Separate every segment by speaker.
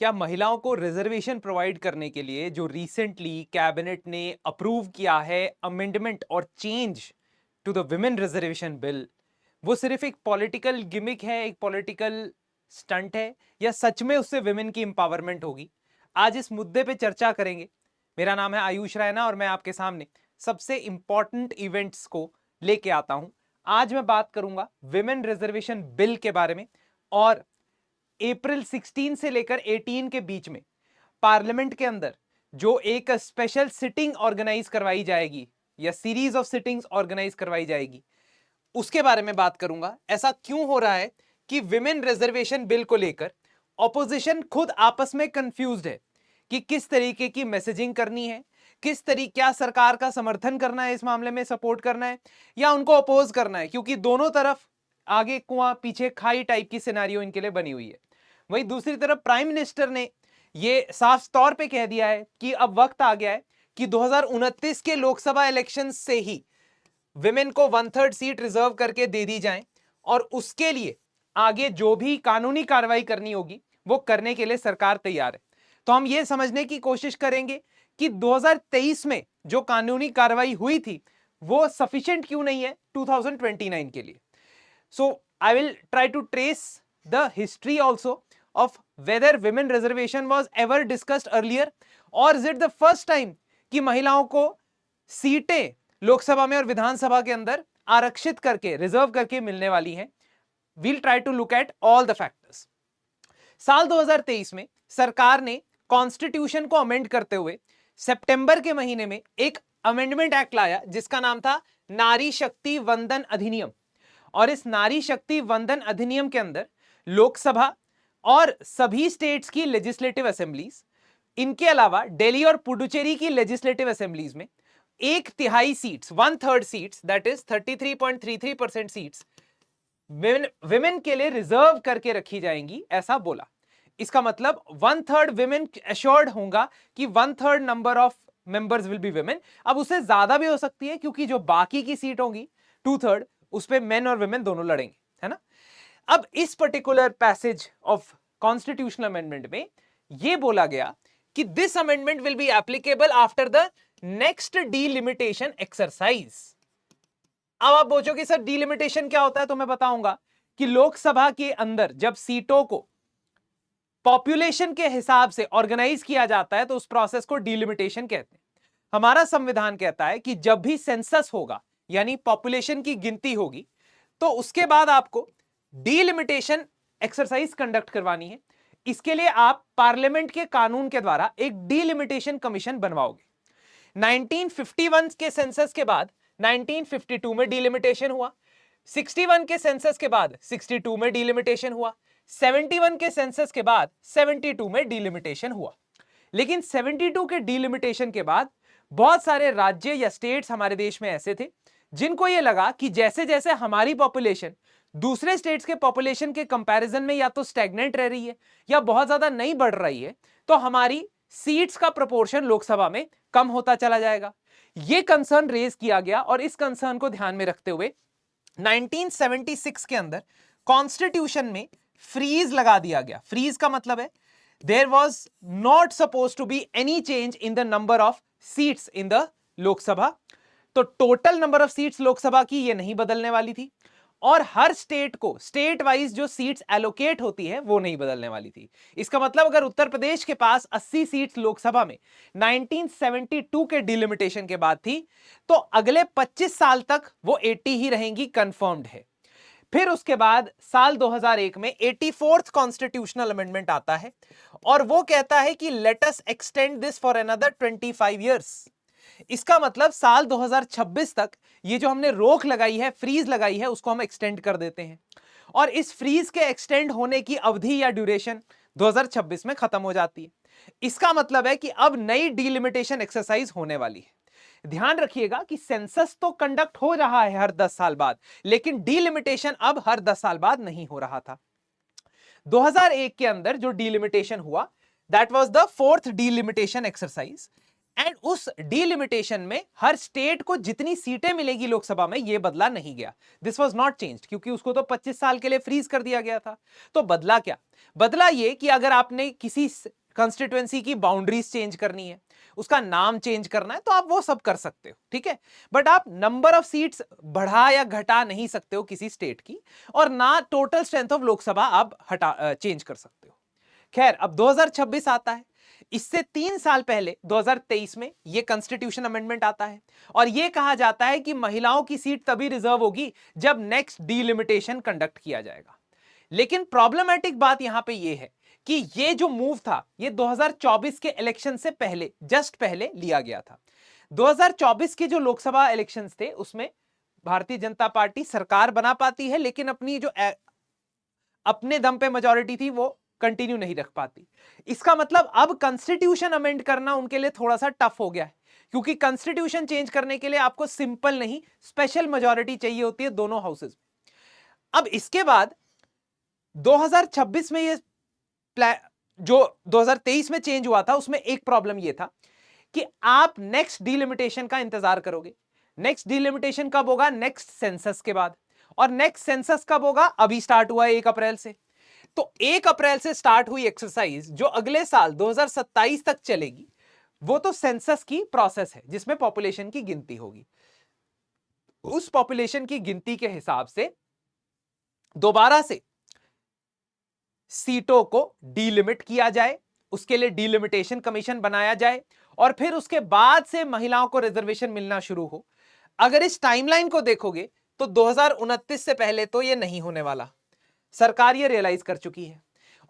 Speaker 1: क्या महिलाओं को रिजर्वेशन प्रोवाइड करने के लिए जो रिसेंटली कैबिनेट ने अप्रूव किया है अमेंडमेंट और change to the women reservation bill, वो सिर्फ एक पॉलिटिकल गिमिक है, एक पॉलिटिकल स्टंट है, या सच में उससे विमेन की एम्पावरमेंट होगी? आज इस मुद्दे पे चर्चा करेंगे। मेरा नाम है आयुष रैना और मैं आपके सामने सबसे इंपॉर्टेंट इवेंट्स को लेके आता हूं। आज मैं बात करूंगा विमेन रिजर्वेशन बिल के बारे में, और अप्रैल 16 से लेकर 18 के बीच में पार्लियामेंट के अंदर जो एक स्पेशल सिटिंग ऑर्गेनाइज करवाई जाएगी या सीरीज ऑफ सिटिंग्स ऑर्गेनाइज करवाई जाएगी, उसके बारे में बात करूंगा। ऐसा क्यों हो रहा है कि विमेन रिजर्वेशन बिल को लेकर ऑपोजिशन खुद आपस में कंफ्यूज्ड है कि किस तरीके की मैसेजिंग करनी है, किस तरीके, क्या सरकार का समर्थन करना है, इस मामले में सपोर्ट करना है या उनको अपोज करना है, क्योंकि दोनों तरफ आगे कुआं पीछे खाई टाइप की सिनेरियो इनके लिए बनी हुई है। वहीं दूसरी तरफ प्राइम मिनिस्टर ने यह साफ तौर पे कह दिया है कि अब वक्त आ गया है कि 2029 के लोकसभा इलेक्शन से ही विमेन को 1/3 सीट रिजर्व करके दे दी जाए, और उसके लिए आगे जो भी कानूनी कार्रवाई करनी होगी वो करने के लिए सरकार तैयार है। तो हम ये समझने की कोशिश करेंगे कि 2023 में जो कानूनी कार्रवाई हुई थी वो सफिशिएंट क्यों नहीं है 2029 के लिए। So I will try to trace the history also of whether women reservation was ever discussed earlier, or is it the first time कि महिलाओं को सीटें लोकसभा में और विधानसभा के अंदर आरक्षित करके रिजर्व करके मिलने वाली हैं। We'll try to look at all the factors. साल 2023 में सरकार ने कॉन्स्टिट्यूशन को अमेंड करते हुए सितंबर के महीने में एक अमेंडमेंट एक्ट लाया जिसका नाम था नारी शक्ति वंदन अधिनियम। और इस नारी शक्ति वंदन अधिनियम के अंदर लोकसभा और सभी स्टेट्स की लेजिस्लेटिव असेंबलीज, इनके अलावा दिल्ली और पुडुचेरी की लेजिस्लेटिव असेंबलीज में 1/3 seats, 1/3 seats, that is 33.33% seats women के लिए रिजर्व करके रखी जाएंगी, ऐसा बोला। इसका मतलब 1/3 विमेन एश्योर्ड होगा कि 1/3 number of members will be women. अब उससे ज्यादा भी हो सकती है क्योंकि जो बाकी की सीट होंगी 2/3, उस पे मेन और विमेन दोनों लड़ेंगे, है ना। अब इस particular passage of constitutional amendment में यह बोला गया कि this amendment will be applicable after the next delimitation exercise. अब आप पूछोगे सर डीलिमिटेशन क्या होता है, तो मैं बताऊंगा कि लोकसभा के अंदर जब सीटों को पॉपुलेशन के हिसाब से ऑर्गेनाइज किया जाता है तो उस प्रोसेस को डीलिमिटेशन कहते हैं। हमारा संविधान कहता है कि जब भी सेंसस होगा यानी पॉपुलेशन की गिनती होगी तो उसके बाद आपको डीलिमिटेशन एक्सरसाइज कंडक्ट करवानी है। इसके लिए आप पार्लियामेंट के कानून के द्वारा एक डीलिमिटेशन कमीशन बनवाओगे। 1951 के सेंसस के बाद 1952 में डीलिमिटेशन हुआ, 61 के सेंसस के बाद 62 में डीलिमिटेशन हुआ, 71 के सेंसस के बाद 72 में डीलिमिटेशन हुआ। लेकिन 72 के डीलिमिटेशन के बाद बहुत सारे राज्य या स्टेट्स हमारे देश में ऐसे थे जिनको यह लगा कि जैसे जैसे हमारी पॉपुलेशन दूसरे स्टेट्स के पॉपुलेशन के कंपैरिजन में या तो स्टैग्नेंट रह रही है या बहुत ज्यादा नहीं बढ़ रही है, तो हमारी सीट्स का प्रोपोर्शन लोकसभा में कम होता चला जाएगा। यह कंसर्न रेज किया गया और इस कंसर्न को ध्यान में रखते हुए 1976 के अंदर कॉन्स्टिट्यूशन में फ्रीज लगा दिया गया। फ्रीज का मतलब है there was not suppose to be any change in the number of seats in the Lok Sabha. तो total number of seats Lok Sabha की ये नहीं बदलने वाली थी, और हर स्टेट को स्टेट वाइज जो सीट्स एलोकेट होती है वो नहीं बदलने वाली थी। इसका मतलब अगर उत्तर प्रदेश के पास 80 सीट्स लोकसभा में 1972 के डिलिमिटेशन के बाद थी, तो अगले 25 साल तक वो 80 ही रहेंगी, कंफर्म्ड है। फिर उसके बाद साल 2001 में 84th कॉन्स्टिट्यूशनल अमेंडमेंट आता है और वो कहता है कि let us extend this for another 25 years. इसका मतलब साल 2026 तक ये जो हमने रोक लगाई है, फ्रीज लगाई है, उसको हम एक्सटेंड कर देते हैं। और इस फ्रीज के एक्सटेंड होने की अवधि या ड्यूरेशन 2026 में खत्म हो जाती है। इसका मतलब है कि अब नई डीलिमिटेशन एक्सरसाइज होने वाली है। ध्यान रखिएगा कि सेंसस तो कंडक्ट हो रहा है हर 10 साल बाद, लेकिन डीलिमिटेशन अब हर 10 साल बाद नहीं हो रहा था। 2001 के अंदर जो डीलिमिटेशन हुआ that was the 4th delimitation exercise, and उस डीलिमिटेशन में हर स्टेट को जितनी सीटें मिलेगी लोकसभा में, यह बदला नहीं गया। दिस वाज नॉट चेंज्ड, क्योंकि उसको तो 25 साल के लिए फ्रीज कर दिया गया था। तो बदला क्या? बदला यह कि अगर आपने किसी कंस्टिट्यूएंसी की बाउंड्रीज चेंज करनी है, उसका नाम चेंज करना है, तो आप वो सब कर सकते हो, ठीक है। बट आप नंबर ऑफ सीट्स बढ़ा या घटा नहीं सकते हो किसी स्टेट की, और ना टोटल स्ट्रेंथ ऑफ लोकसभा आप चेंज कर सकते हो। खैर, अब 2026 आता है। इससे 3 साल पहले 2023 में यह कॉन्स्टिट्यूशन अमेंडमेंट आता है, और यह कहा जाता है कि महिलाओं की सीट तभी रिजर्व होगी जब नेक्स्ट डीलिमिटेशन कंडक्ट किया जाएगा। लेकिन प्रॉब्लमैटिक बात यहां पे यह है कि यह जो मूव था, यह 2024 के इलेक्शन से पहले, जस्ट पहले लिया गया था। 2024 के जो लोकसभा इलेक्शंस थे, उसमें भारतीय जनता पार्टी सरकार बना पाती है, लेकिन अपनी जो अपने दम पे मेजॉरिटी थी वो कंटिन्यू नहीं रख पाती। इसका मतलब अब कॉन्स्टिट्यूशन अमेंड करना उनके लिए थोड़ा सा टफ हो गया है, क्योंकि कॉन्स्टिट्यूशन चेंज करने के लिए आपको सिंपल नहीं, स्पेशल मेजॉरिटी चाहिए होती है दोनों हाउसेज में। अब इसके बाद 2026 में ये जो 2023 में चेंज हुआ था, उसमें एक प्रॉब्लम ये था कि आप नेक्स्ट डीलिमिटेशन का इंतजार करोगे। नेक्स्ट डीलिमिटेशन कब होगा? नेक्स्ट सेंसस के बाद। और नेक्स्ट सेंसस कब होगा? अभी स्टार्ट हुआ है 1 अप्रैल से। तो 1 अप्रैल से स्टार्ट हुई एक्सरसाइज जो अगले साल 2027 तक चलेगी, वो तो सेंसस की प्रोसेस है जिसमें पॉपुलेशन की गिनती होगी। उस पॉपुलेशन की गिनती के हिसाब से दोबारा से सीटों को डीलिमिट किया जाए, उसके लिए डीलिमिटेशन कमीशन बनाया जाए, और फिर उसके बाद से महिलाओं को रिजर्वेशन मिलना शुरू हो। अगर इस टाइमलाइन को देखोगे तो 2029 से पहले तो यह नहीं होने वाला, सरकार ये रियलाइज कर चुकी है।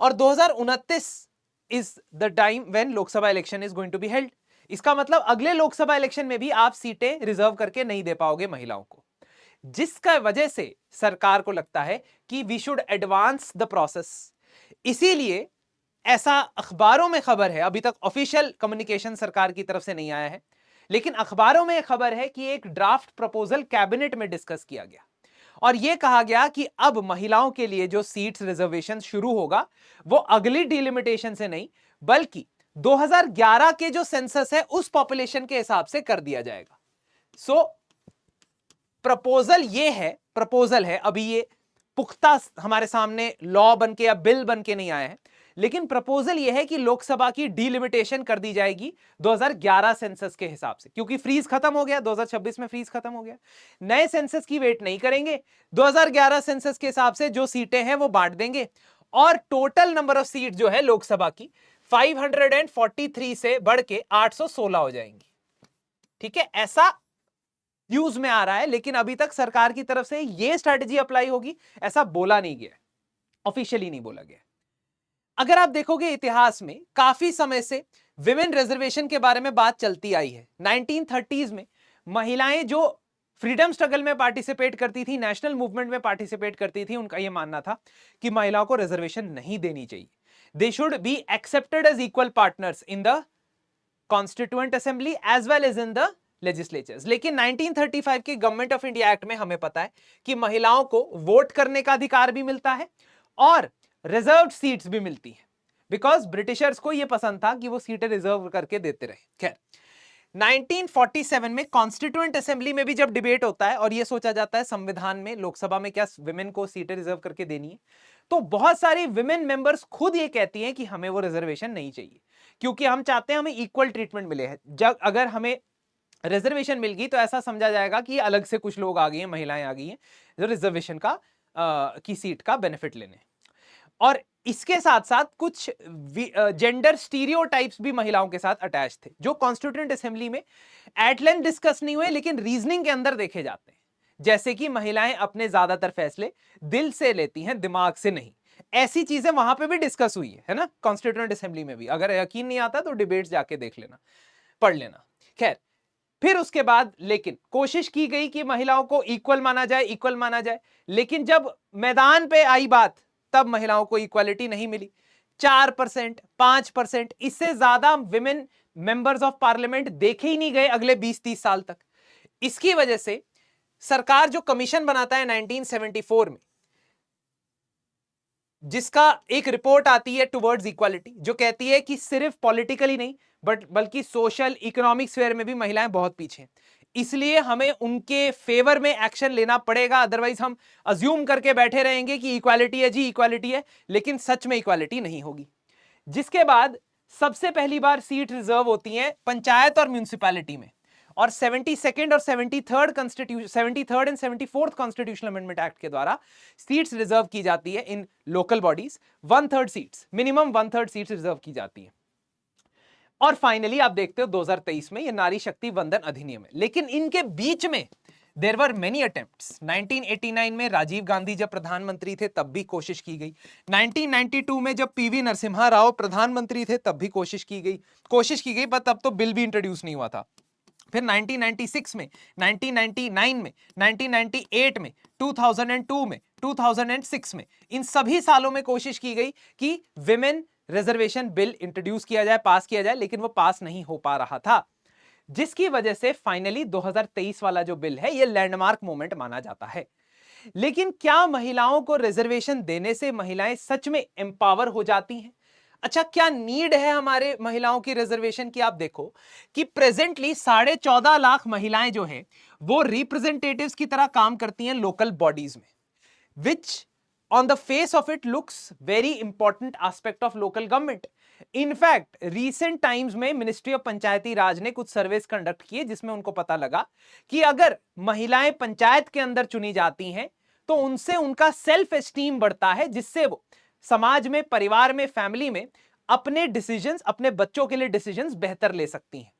Speaker 1: और 2029 is the time when Lok Sabha election is going to be held. इसका मतलब अगले लोकसभा इलेक्शन में भी आप सीटें रिजर्व करके नहीं दे पाओगे महिलाओं को, जिसका वजह से सरकार को लगता है कि we should advance the process. इसीलिए ऐसा अखबारों में खबर है, अभी तक ऑफिशियल कम्युनिकेशन सरकार की तरफ से नहीं आया है, लेकिन अखबारों में खबर है कि एक ड्राफ्ट प्रपोजल कैबिनेट में डिस्कस किया गया, और यह कहा गया कि अब महिलाओं के लिए जो सीट्स रिजर्वेशन शुरू होगा, वो अगली डिलिमिटेशन से नहीं, बल्कि 2011 के जो सेंसस है उस पॉपुलेशन के हिसाब से कर दिया जाएगा। सो प्रपोजल है, अभी ये पुख्ता हमारे सामने लॉ बनके या बिल बनके नहीं आया है, लेकिन प्रपोजल यह है कि लोकसभा की डीलिमिटेशन कर दी जाएगी 2011 सेंसस के हिसाब से, क्योंकि फ्रीज खत्म हो गया, 2026 में फ्रीज खत्म हो गया। नए सेंसस की वेट नहीं करेंगे, 2011 सेंसस के हिसाब से जो सीटें हैं वो बांट देंगे, और टोटल नंबर ऑफ सीट जो है लोकसभा की 543 से बढ़ के 816 हो जाएंगी। ठीक है, ऐसा न्यूज में आ रहा है, लेकिन अभी तक सरकार की तरफ से यह स्ट्रेटजी अप्लाई होगी ऐसा बोला नहीं गया, ऑफिशियली नहीं बोला गया। अगर आप देखोगे इतिहास में काफी समय से विमेन रिजर्वेशन के बारे में बात चलती आई है। 1930s में महिलाएं जो फ्रीडम स्ट्रगल में पार्टिसिपेट करती थी, नेशनल मूवमेंट में पार्टिसिपेट करती थी, उनका यह मानना था कि महिलाओं को रिजर्वेशन नहीं देनी चाहिए। They should be accepted as equal partners in the constituent assembly as well as in the legislatures. लेकिन 1935 के गवर्नमेंट ऑफ इंडिया एक्ट में हमें पता है कि महिलाओं को वोट करने का अधिकार भी मिलता है और रिजर्व्ड सीट्स भी मिलती हैं, बिकॉज ब्रिटिशर्स को यह पसंद था कि वो सीटें रिजर्व करके देते रहे। खैर, 1947 में कॉन्स्टिट्यूएंट असेंबली में भी जब डिबेट होता है और यह सोचा जाता है संविधान में, लोकसभा में क्या विमेन को सीटें रिजर्व करके देनी है, तो बहुत सारी विमेन मेंबर्स खुद ये कहती हैं कि हमें वो रिजर्वेशन नहीं चाहिए, क्योंकि हम चाहते हैं हमें इक्वल ट्रीटमेंट मिले है। जब अगर हमें रिजर्वेशन मिल गई तो ऐसा समझा जाएगा कि अलग से कुछ लोग आ गए हैं, महिलाएं आ गई हैं जो रिजर्वेशन का की सीट का बेनिफिट लेने। और इसके साथ साथ कुछ जेंडर स्टीरियोटाइप्स भी महिलाओं के साथ अटैच थे, जो कॉन्स्टिट्यूएंट असेंबली में एट लेंथ डिस्कस नहीं हुए, लेकिन रीजनिंग के अंदर देखे जाते हैं। जैसे कि महिलाएं अपने ज्यादातर फैसले दिल से लेती हैं, दिमाग से नहीं। ऐसी चीजें वहां पे भी डिस्कस हुई है ना, कॉन्स्टिट्यूएंट असेंबली में भी। अगर यकीन नहीं आता तो डिबेट्स जाके देख लेना, पढ़ लेना। खैर, फिर उसके बाद लेकिन कोशिश की गई कि महिलाओं को इक्वल माना जाए, इक्वल माना जाए, लेकिन जब मैदान पे आई बात तब महिलाओं को इक्वालिटी नहीं मिली। 4%, 5%, इससे ज्यादा विमेन मेंबर्स ऑफ पार्लियामेंट देखे ही नहीं गए अगले 20-30 साल तक। इसकी वजह से सरकार जो कमीशन बनाता है 1974 में, जिसका एक रिपोर्ट आती है टुवर्ड्स इक्वालिटी, जो कहती है कि सिर्फ पॉलिटिकली नहीं बल्कि सोशल इकोनॉमिक स्फीयर में भी महिलाएं बहुत पीछे हैं। इसलिए हमें उनके फेवर में एक्शन लेना पड़ेगा, अदरवाइज हम अज्यूम करके बैठे रहेंगे कि इक्वालिटी है जी, इक्वालिटी है, लेकिन सच में इक्वालिटी नहीं होगी। जिसके बाद सबसे पहली बार सीट रिजर्व होती हैं पंचायत और म्यूनिसिपैलिटी में, और 72nd और 73rd constitution 73rd and 74th constitutional amendment act के द्वारा सीट्स रिजर्व की जाती है in local bodies. 1/3 seats, minimum 1/3 seats reserve की जाती है। और फाइनली आप देखते हो 2023 में ये नारी शक्ति वंदन अधिनियम है। लेकिन इनके बीच में देयर वर मेनी अटेम्प्ट्स। 1989 में राजीव गांधी जब प्रधानमंत्री थे तब भी कोशिश की गई, 1992 में जब पीवी नरसिम्हा राव प्रधानमंत्री थे तब भी कोशिश की गई, पर तब तो बिल भी इंट्रोड्यूस नहीं हुआ था। फिर 1996 में, 1999 में, 1998 में, 2002 में, 2006 में, इन सभी सालों में कोशिश की गई कि विमेन रिजर्वेशन बिल इंट्रोड्यूस किया जाए, पास किया जाए, लेकिन वो पास नहीं हो पा रहा था, जिसकी वजह से फाइनली 2023 वाला जो बिल है ये लैंडमार्क मोमेंट माना जाता है। लेकिन क्या महिलाओं को रिजर्वेशन देने से महिलाएं सच में एम्पावर हो जाती हैं? अच्छा, क्या नीड है हमारे महिलाओं की रिजर्वेशन की? आप देखो कि प्रेजेंटली 14.5 लाख महिलाएं जो हैं वो रिप्रेजेंटेटिव्स की तरह काम करती हैं लोकल बॉडीज में, which on the face of it looks very important aspect of local government. In fact recent times में मिनिस्ट्री ऑफ पंचायती राज ने कुछ सर्वेस कंडक्ट किए जिसमें उनको पता लगा कि अगर महिलाएं पंचायत के अंदर चुनी जाती हैं तो उनसे उनका सेल्फ एस्टीम बढ़ता है, जिससे वो समाज में, परिवार में, फैमिली में अपने डिसीजंस, अपने बच्चों के लिए डिसीजंस बेहतर ले सकती हैं।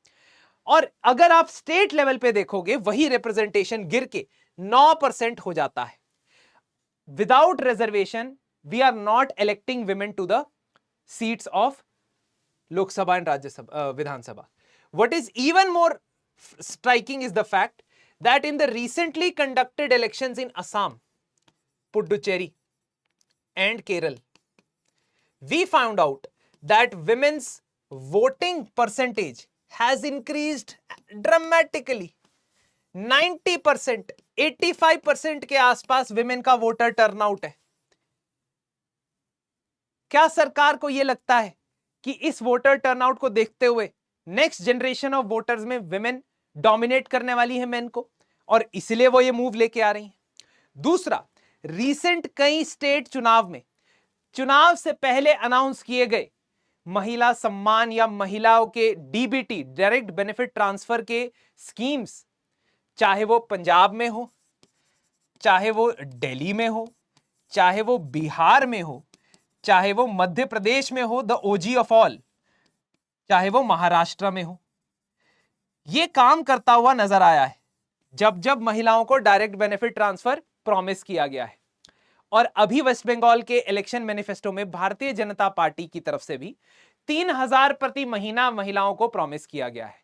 Speaker 1: और अगर आप स्टेट लेवल पे देखोगे वही रिप्रेजेंटेशन गिर के 9% हो जाता है। Without reservation we are not electing women to the seats of Lok Sabha and Rajya Sabha, Vidhan Sabha. What is even more striking is the fact that in the recently conducted elections in Assam, Puducherry and Kerala, we found out that women's voting percentage has increased dramatically. 90%, 85% के आसपास women का voter turnout है. क्या सरकार को यह लगता है कि इस वोटर टर्नआउट को देखते हुए नेक्स्ट जनरेशन ऑफ वोटर्स में विमेन डोमिनेट करने वाली है मेन को, और इसलिए वो ये मूव लेके आ रही हैं? दूसरा, रीसेंट कई स्टेट चुनाव में चुनाव से पहले अनाउंस किए गए महिला सम्मान या महिलाओं के डीबीटी, डायरेक्ट बेनिफिट ट्रांसफर के स्कीम्स, चाहे वो पंजाब में हो, चाहे वो दिल्ली में हो, चाहे वो बिहार में हो, चाहे वो मध्य प्रदेश में हो, द ओजी ऑफ ऑल, चाहे वो महाराष्ट्र में हो, ये काम करता हुआ नजर आया है जब जब महिलाओं को डायरेक्ट बेनिफिट ट्रांसफर प्रॉमिस किया गया है. और अभी वेस्ट बंगाल के इलेक्शन मैनिफेस्टो में भारतीय जनता पार्टी की तरफ से भी 3,000 प्रति महीना महिलाओं को प्रॉमिस किया गया है.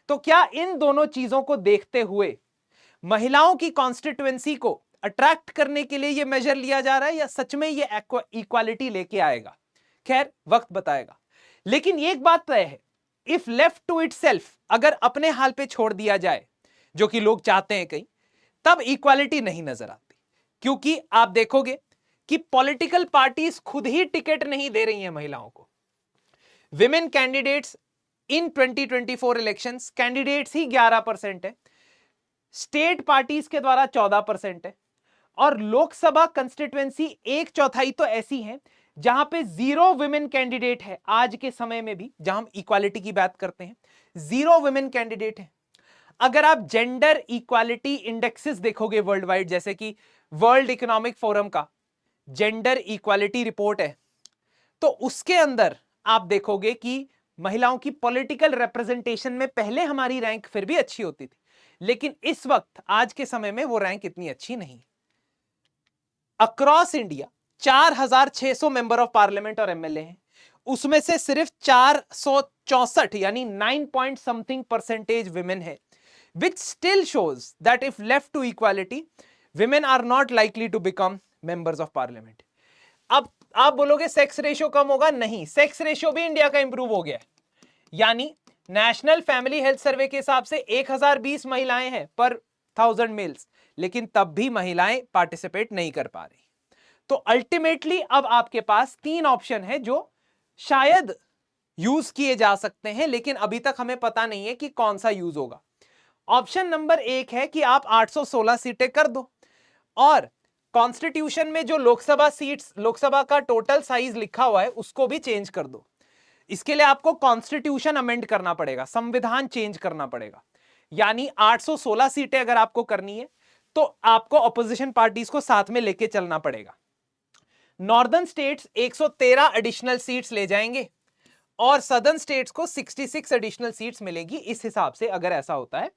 Speaker 1: तो क्या इन दोनों चीजों को देखते हुए महिलाओं की कॉन्स्टिट्यूएंसी को अट्रैक्ट करने के लिए यह मेजर लिया जा रहा है, या सच में यह इक्वालिटी लेके आएगा? खैर, वक्त बताएगा. लेकिन एक बात तय है, इफ लेफ्ट टू इटसेल्फ, अगर अपने हाल पे छोड़ दिया जाए, जो कि लोग चाहते हैं कहीं, तब इक्वालिटी नहीं नजर आती. क्योंकि आप देखोगे कि पॉलिटिकल पार्टीज खुद ही टिकट नहीं दे रही हैं महिलाओं को. Women candidates in 2024 elections, candidates ही 11% है, स्टेट पार्टीज के द्वारा 14% है, और लोकसभा कंस्टिट्यूएंसी 1/4 तो ऐसी है जहां पे 0 विमेन कैंडिडेट है. आज के समय में भी जहां हम इक्वालिटी की बात करते हैं, 0 विमेन कैंडिडेट है. अगर आप जेंडर इक्वालिटी इंडेक्सेस देखोगे वर्ल्ड वाइड, जैसे कि वर्ल्ड इकोनॉमिक फोरम का जेंडर इक्वालिटी रिपोर्ट है, तो उसके अंदर आप देखोगे कि महिलाओं की पॉलिटिकल रिप्रेजेंटेशन में पहले हमारी रैंक फिर भी अच्छी होती थी, लेकिन इस वक्त आज के समय में वो रैंक इतनी अच्छी नहीं. Across India 4,600 member of parliament और एमएलए हैं, उसमें से सिर्फ 464 यानी 9 पॉइंट समथिंग परसेंटेज विमेन है, which still shows that if left to equality, women are not likely to become members of parliament. अब आप बोलोगे सेक्स रेशियो कम होगा, नहीं, सेक्स रेशियो भी इंडिया का इंप्रूव हो गया है. यानी नेशनल फैमिली हेल्थ सर्वे के हिसाब से 1020 महिलाएं हैं पर 1000 मेल्स, लेकिन तब भी महिलाएं पार्टिसिपेट नहीं कर पा रही. तो अल्टीमेटली अब आपके पास 3 ऑप्शन है जो शायद यूज किए जा सकते हैं, लेकिन अभी तक हमें पता नहीं है कि कौन सा यूज होगा। ऑप्शन नंबर 1 है कि आप 816 सीटें कर दो और कॉन्स्टिट्यूशन में जो लोकसभा का टोटल साइज लिखा हुआ है उसको भी चेंज कर दो। इसके लिए आपको कॉन्स्टिट्यूशन अमेंड करना पड़ेगा, संविधान चेंज करना पड़ेगा। यानी 816 सीटें अगर आपको करनी है तो आपको ऑपोजिशन पार्टीज को साथ में लेके चलना पड़ेगा। नॉर्दर्न स्टेट्स 113 एडिशनल सीट्स ले जाएंगे और सदर्न स्टेट्स को 66 एडिशनल सीट्स मिलेगी। इस हिसाब से अगर ऐसा होता है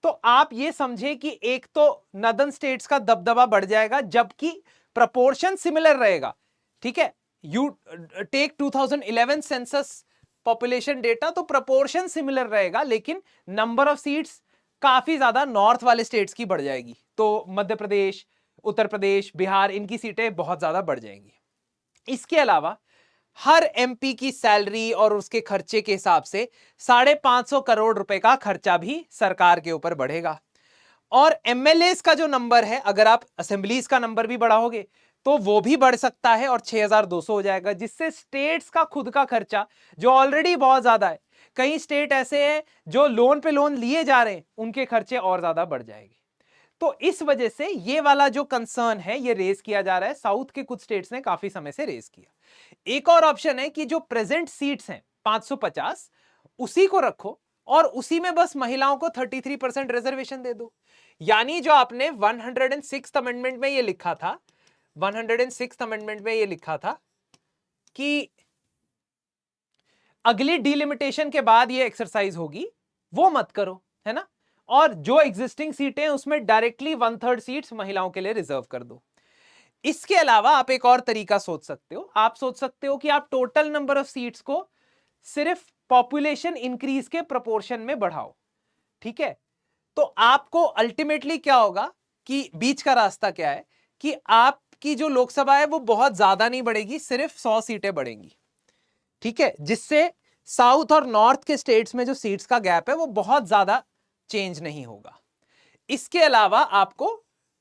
Speaker 1: तो आप ये समझे कि एक तो नॉर्दर्न स्टेट्स का दबदबा बढ़ जाएगा जबकि प्रपोर्शन सिमिलर रहेगा। ठीक है, you take 2011 census population data, तो प्रपोर्शन सिमिलर रहेगा लेकिन नंबर ऑफ सीट्स काफी ज्यादा नॉर्थ वाले स्टेट्स की बढ़ जाएगी। तो मध्य प्रदेश, उत्तर प्रदेश, बिहार, इनकी सीटें बहुत ज्यादा बढ़ जाएंगी। इसके अलावा हर एमपी की सैलरी और उसके खर्चे के हिसाब से 550 करोड़ रुपए का खर्चा भी सरकार के ऊपर बढ़ेगा। और एमएलएस का जो नंबर है, अगर आप असेंबलीज का नंबर भी बढ़ाओगे तो वो भी बढ़ सकता है और 6200 हो जाएगा, जिससे स्टेट्स का खुद का खर्चा जो ऑलरेडी बहुत ज्यादा है, कई स्टेट ऐसे हैं जो लोन पे लोन लिए जा रहे हैं, उनके खर्चे और ज्यादा बढ़ जाएंगे। तो इस वजह से ये वाला जो कंसर्न है ये रेज किया जा रहा है, साउथ के कुछ स्टेट्स ने काफी समय से रेज किया। एक और ऑप्शन है कि जो प्रेजेंट सीट्स हैं 550, उसी को रखो और उसी में बस महिलाओं को 33% रिजर्वेशन दे दो। यानी जो आपने 106th अमेंडमेंट में ये लिखा था, 106th अमेंडमेंट में ये लिखा था कि अगली डिलिमिटेशन के बाद ये एक्सरसाइज होगी, वो मत करो, है ना। और जो एग्जिस्टिंग सीटें उसमें डायरेक्टली 1/3 सीट्स महिलाओं के लिए रिजर्व कर दो। इसके अलावा आप एक और तरीका सोच सकते हो, आप सोच सकते हो कि आप टोटल नंबर ऑफ सीट्स को सिर्फ पॉपुलेशन इंक्रीज के प्रोपोर्शन में बढ़ाओ। ठीक है, तो आपको अल्टीमेटली क्या होगा कि बीच का रास्ता क्या है कि आपकी जो लोकसभा है वो बहुत ज्यादा नहीं बढ़ेगी, सिर्फ 100 सीटें बढ़ेंगी। ठीक है, जिससे साउथ और नॉर्थ के स्टेट्स में जो सीट्स का गैप है वो बहुत ज्यादा चेंज नहीं होगा। इसके अलावा आपको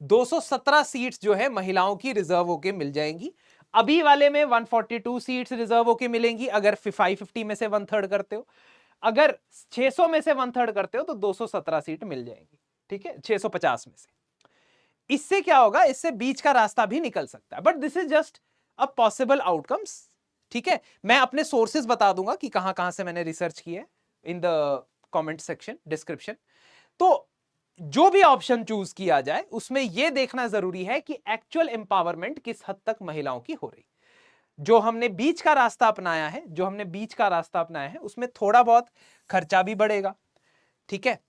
Speaker 1: 217 सीट्स जो है महिलाओं की रिजर्व होके मिल जाएंगी। अभी वाले में 142 सीट्स रिजर्व होके मिलेंगी अगर 550 में से 1/3 करते हो। अगर 600 में से 1/3 करते हो तो 217 सीट मिल जाएंगी। ठीक है, 650 में से। इससे क्या होगा, इससे बीच का रास्ता भी निकल सकता है, but this is just a possible outcomes. ठीक है, मैं अपने सोर्सेज बता दूंगा कि कहां कहां से मैंने रिसर्च की है in the comment section, description. तो जो भी ऑप्शन चूज किया जाए उसमें यह देखना जरूरी है कि एक्चुअल एम्पावरमेंट किस हद तक महिलाओं की हो रही। जो हमने बीच का रास्ता अपनाया है उसमें थोड़ा बहुत खर्चा भी बढ़ेगा। ठीक है,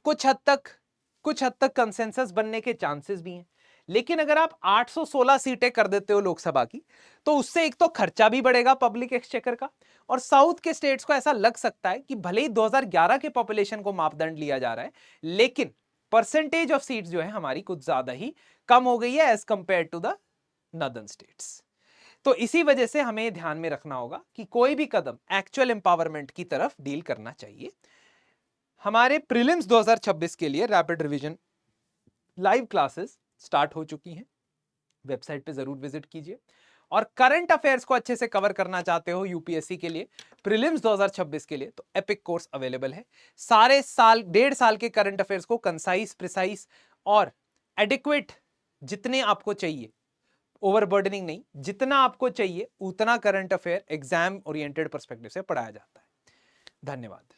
Speaker 1: कुछ हद तक कंसेंसस बनने के चांसेस भी हैं। लेकिन अगर आप 816 सीटें कर देते हो लोकसभा की, तो उससे एक तो खर्चा भी बढ़ेगा पब्लिक एक्सचेकर का, और साउथ के स्टेट्स को ऐसा लग सकता है कि भले ही 2011 के पॉपुलेशन को मापदंड लिया जा रहा है, लेकिन परसेंटेज ऑफ सीट्स जो है हमारी कुछ ज्यादा ही कम हो गई है as compare to the northern states. तो इसी वजह से हमें ध्यान में रखना होगा कि कोई भी कदम एक्चुअल एम्पावरमेंट की तरफ डील करना चाहिए। हमारे प्रीलिम्स 2026 के लिए rapid revision live classes start हो चुकी हैं, वेबसाइट पे जरूर विजिट कीजिए। और करंट अफेयर्स को अच्छे से कवर करना चाहते हो यूपीएससी के लिए, प्रीलिम्स 2026 के लिए, तो एपिक कोर्स अवेलेबल है। सारे साल 1.5 साल के करंट अफेयर्स को कंसाइज, प्रिसाइज और एडिक्वेट जितने आपको चाहिए, ओवरबर्डनिंग नहीं, जितना आपको चाहिए उतना current affair exam oriented perspective से पढ़ाया जाता है। धन्यवाद।